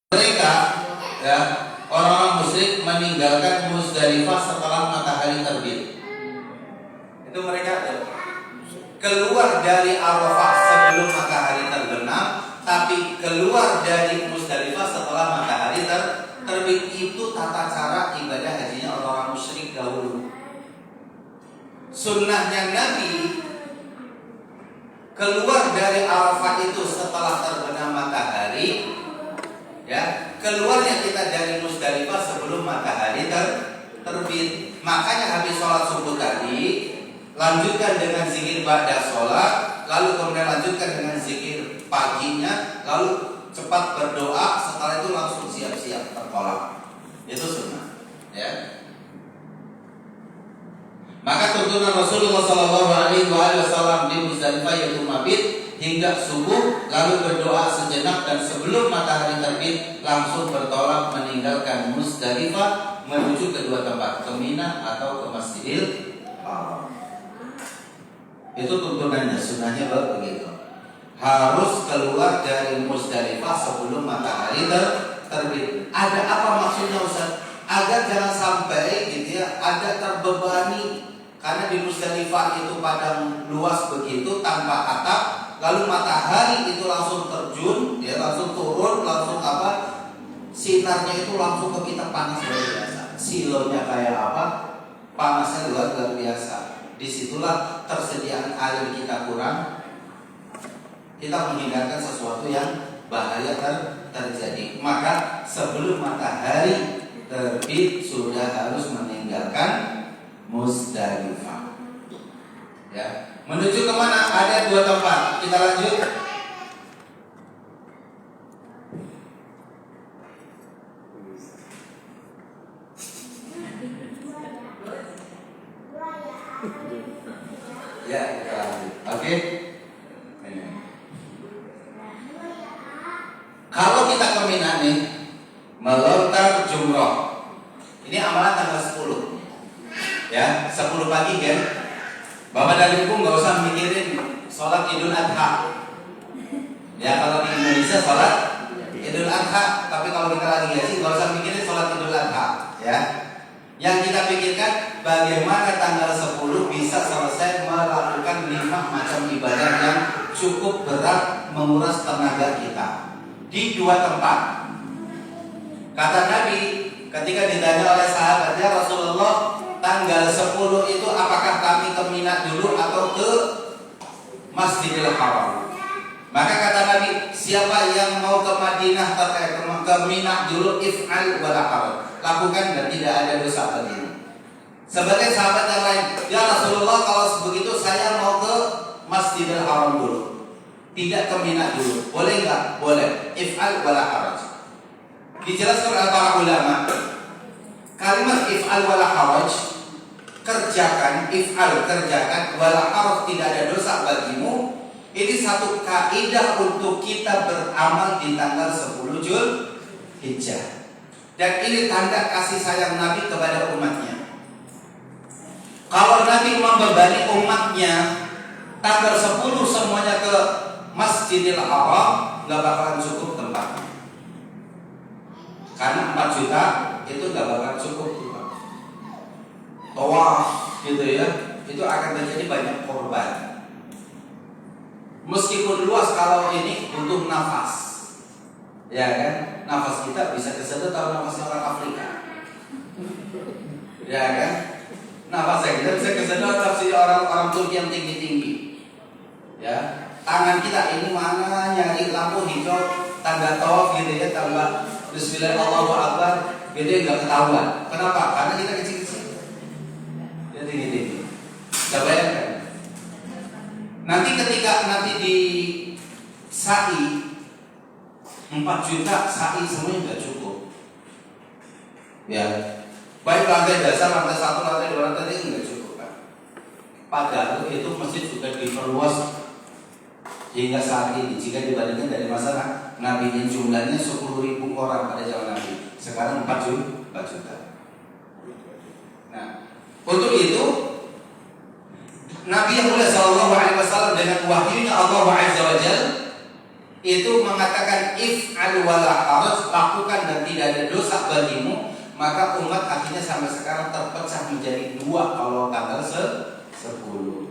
Mereka, ya, orang-orang musyrik meninggalkan Muzdalifah setelah matahari terbit. Itu mereka keluar dari Arafah sebelum matahari terbenam, tapi keluar dari Muzdalifah setelah matahari terbit. Itu tata cara ibadah hajinya orang-orang musyrik dahulu. Sunnahnya Nabi keluar dari Arafah itu setelah terbenam matahari. Ya, keluarnya kita dari Muzdalifah sebelum matahari terbit. Makanya habis sholat subuh tadi, lanjutkan dengan zikir ba'da sholat, lalu kemudian lanjutkan dengan zikir paginya, lalu cepat berdoa, setelah itu langsung siap-siap bertolak. Itu sunnah. Ya. Maka tuntunan Rasulullah SAW di Muzdalifah yaitu mabit hingga subuh, lalu berdoa sejenak dan sebelum matahari terbit langsung bertolak meninggalkan Muzdalifah menuju kedua tempat, ke Mina atau ke Masjidil Haram. Itu tuntunannya, sunnahnya begitu. Harus keluar dari Muzdalifah sebelum matahari terbit. Ada apa maksudnya Ustaz? Agar jangan sampai gitu ya, ada terbebani. Karena di Muzdalifah itu padang luas begitu tanpa atap, lalu matahari itu langsung terjun, ya langsung turun, langsung sinarnya itu langsung ke kita panas luar biasa. Silonya kayak apa? Panasnya luar biasa. Disitulah tersediaan air kita kurang. Kita menghindarkan sesuatu yang bahaya terjadi. Maka sebelum matahari terbit sudah harus meninggalkan Muzdalifah. Ya, menuju kemana? Ada dua tempat. Kita lanjut. Ya, kita lanjut. Oke. Kalau kita ke Mina nih, melontar jumroh. Ini amalan tanggal 10. Ya, 10 pagi kan. Bapak dan Ibu nggak usah mikirin sholat Idul Adha. Ya, kalau di Indonesia sholat Idul Adha, tapi kalau kita lagi haji nggak usah mikirin sholat Idul Adha. Ya, yang kita pikirkan bagaimana tanggal 10 bisa selesai melakukan 5 macam ibadah yang cukup berat menguras tenaga kita di 2 tempat. Kata Nabi ketika ditanya oleh sahabatnya, Rasulullah, tanggal 10 itu apakah kami ke Mina dulu atau ke Masjidil Haram? Maka kata Nabi, siapa yang mau ke Madinah ke Mina dulu, if'al wala haraj, lakukan dan tidak ada dosa bagimu. Sebagai sahabat yang lain, ya Rasulullah, kalau begitu saya mau ke Masjidil Haram dulu, tidak ke Mina dulu, boleh nggak? Boleh. If'al wala haraj. Dijelaskan oleh para ulama, kalimat if'al wala haraj, kerjakan, if'al kerjakan, wala haraj tidak ada dosa bagimu. Ini satu kaidah untuk kita beramal di tanggal 10 Zulhijjah. Dan ini tanda kasih sayang Nabi kepada umatnya. Kalau Nabi membebani umatnya tanggal 10 semuanya ke Masjidil Haram, nggak bakalan cukup tempatnya. Karena 4 juta itu nggak bakal cukup. Tawaf gitu ya, itu akan terjadi banyak korban. Meskipun luas, kalau ini butuh nafas, ya kan? Nafas kita bisa kesedot atau nafasnya orang Afrika, ya kan? Nafas kita bisa kesedot nafasnya orang Turki yang tinggi-tinggi, ya. Tangan kita ini mana nyari lampu hijau tanda tawaf gitu ya, tanda Bismillahirrahmanirrahim, gitu nggak ketahuan. Kenapa? Karena kita kecil-kecil, ya tinggi-tinggi. Coba bayangkan. Nanti ketika di sa'i 4 juta sa'i semuanya nggak cukup. Ya, baik lantai dasar, lantai 1, lantai 2, lantai 3 nggak cukup kan. Padahal itu masjid juga diperluas hingga saat ini. Jika dibandingkan dari masa Nabi ini jumlahnya 10.000 orang pada zaman Nabi, sekarang 4 juta. Nah, untuk itu Nabi yang mulia Sallallahu Alaihi Wasallam dengan wahyunya Allah Azza wa Jalla itu mengatakan if'al wala haraj, lakukan dan tidak ada dosa bagimu, maka umat akhirnya sampai sekarang terpecah menjadi dua kalau tanggal 10.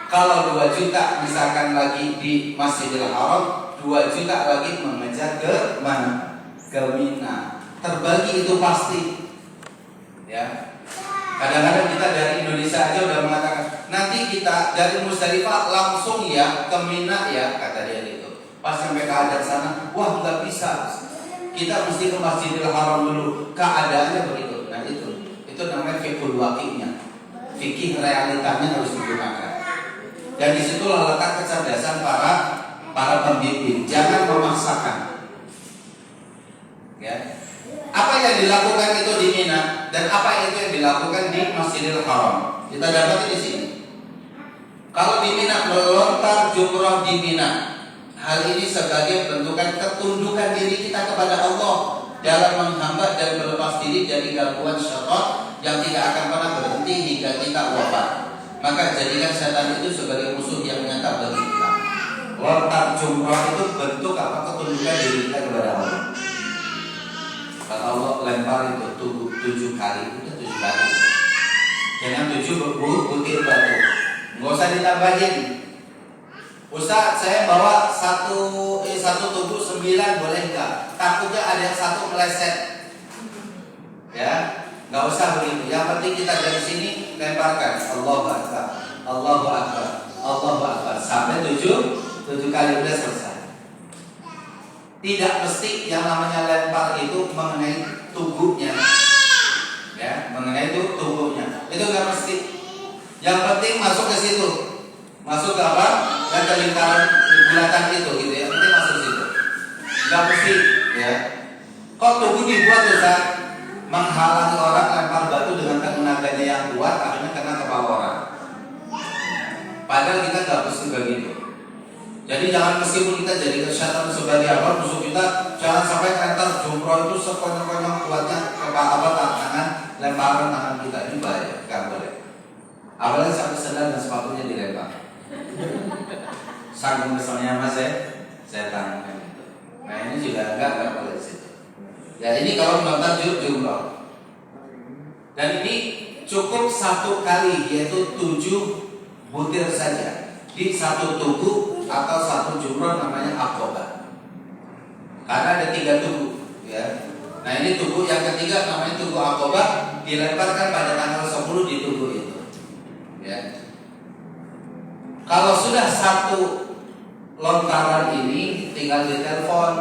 Kalau 2 juta misalkan lagi di Masjidil Haram, 2 juta lagi mengejar ke mana? Ke Mina. Terbagi itu pasti. Ya. Kadang-kadang kita dari Indonesia aja udah mengatakan, nanti kita dari Musdalifah langsung ya ke Mina ya, kata dia gitu. Pas sampai ke Adar sana, wah nggak bisa. Kita mesti ke Masjidil Haram dulu. Keadaannya begitu. Nah itu namanya fikih waqi'nya. Fikih realitanya harus digunakan. Dan disitulah letak kecerdasan para pembimbing. Jangan memaksakan. Ya. Apa yang dilakukan itu di Mina dan apa itu yang dilakukan di Masjidil Haram. Kita dapat di sini. Kalau di Mina melontar jumrah di Mina, hal ini sebagai bentukan ketundukan diri kita kepada Allah dalam menghamba dan berlepas diri dari gangguan syaitan yang tidak akan pernah berhenti hingga kita wafat. Maka jadikan setan itu sebagai musuh yang nyata bagi kita. Lontar jumrah itu bentuk apa? Ketundukan diri kita kepada Allah. Kata Allah, lempar itu 7 kali, udah 7 kali. Jangan 7 butir batu. Nggak usah ditambahin. Ustaz, saya bawa satu tubuh 9 boleh nggak? Takutnya ada yang satu meleset. Ya, nggak usah begitu. Yang penting kita dari sini lemparkan. Allahu Akbar, Allahu Akbar, Allahu Akbar sampai 7 kali udah selesai. Tidak mesti yang namanya lempar itu mengenai tubuhnya, ya, mengenai itu tubuhnya. Itu nggak mesti. Yang penting masuk ke situ, masuk ke apa? Ke lingkaran bulatan itu, gitu ya. Penting masuk ke situ. Nggak mesti, ya. Kok tubuh dibuat Ustaz? Menghalangi orang lempar batu dengan tenaganya yang kuat, akhirnya kena kepala orang. Padahal kita nggak mesti begitu. Jadi jangan meskipun kita jadikan syaitan sebagai apa musuh kita, jangan sampai antar jumroh itu sekonyong-konyong kuatnya kepala tangan lemparan tangan kita, ini bahaya, nggak boleh. Apalagi sampai sendal dan sepatunya dilempar. Saking keselnya mas saya tangan itu. Nah ini juga nggak boleh di situ. Ya ini kalau melontar jumroh. Dan ini cukup 1 kali, yaitu 7 butir saja di satu tubuh atau satu jumroh, namanya aqobah. Karena ada 3 tubuh, ya. Nah ini tubuh yang ketiga namanya tubuh aqobah, dilemparkan pada tanggal 10 di tubuh itu, ya. Kalau sudah 1 lontaran ini, tinggal ditelepon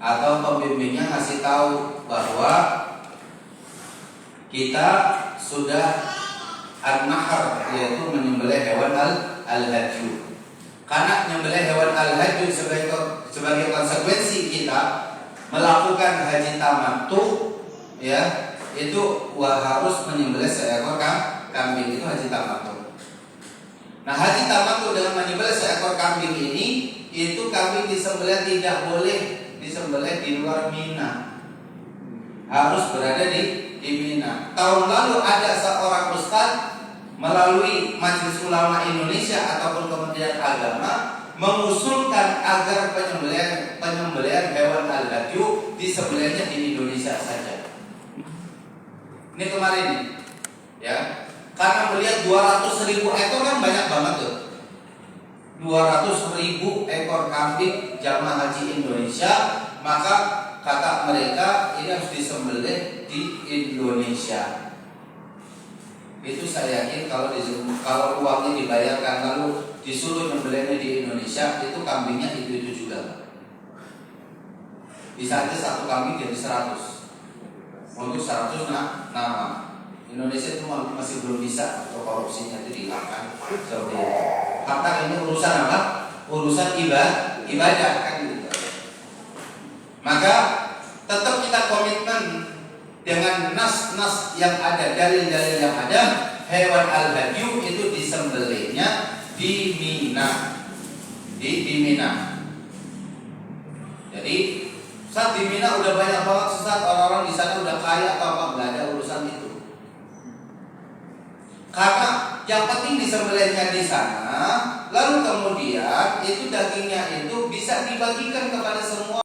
atau pembimbingnya ngasih tahu bahwa kita sudah an-nahar, yaitu menyembelih hewan al-hadyu. Karena menyembelih hewan al-hadyu sebagai konsekuensi kita melakukan haji tamattu, ya, itu harus menyembelih seekor kambing, itu haji tamattu. Nah, haji tamattu dengan menyembelih seekor kambing ini, itu kambing disembelih tidak boleh disembelih di luar Mina. Harus berada di Mina. Tahun lalu ada seorang ustaz melalui Majelis Ulama Indonesia ataupun Kementerian Agama mengusulkan agar penyembelihan hewan al-hadyu disembelihnya di Indonesia saja. Ini kemarin, ya, karena melihat 200.000 ekor kan banyak banget tuh. 200.000 ekor kambing jamaah haji Indonesia, maka kata mereka ini harus disembelih di Indonesia. Itu saya yakin kalau uangnya dibayarkan lalu disuruh nyembelihnya di Indonesia, itu kambingnya itu juga. Bisa aja 1 kambing jadi 100. Untuk 100 nama. Indonesia itu masih belum bisa untuk korupsinya itu dihilangkan. Seperti itu. Karena ini urusan apa? Urusan ibadah kan gitu. Maka tetap kita komitmen dengan nas-nas yang ada, dalil-dalil yang ada, hewan al-hadyu itu disembelihnya di Mina. Di Mina. Jadi saat di Mina udah banyak banget sesat, orang-orang di sana udah kaya atau apa, nggak ada urusan itu. Karena yang penting disembelihnya di sana, lalu kemudian itu dagingnya itu bisa dibagikan kepada semua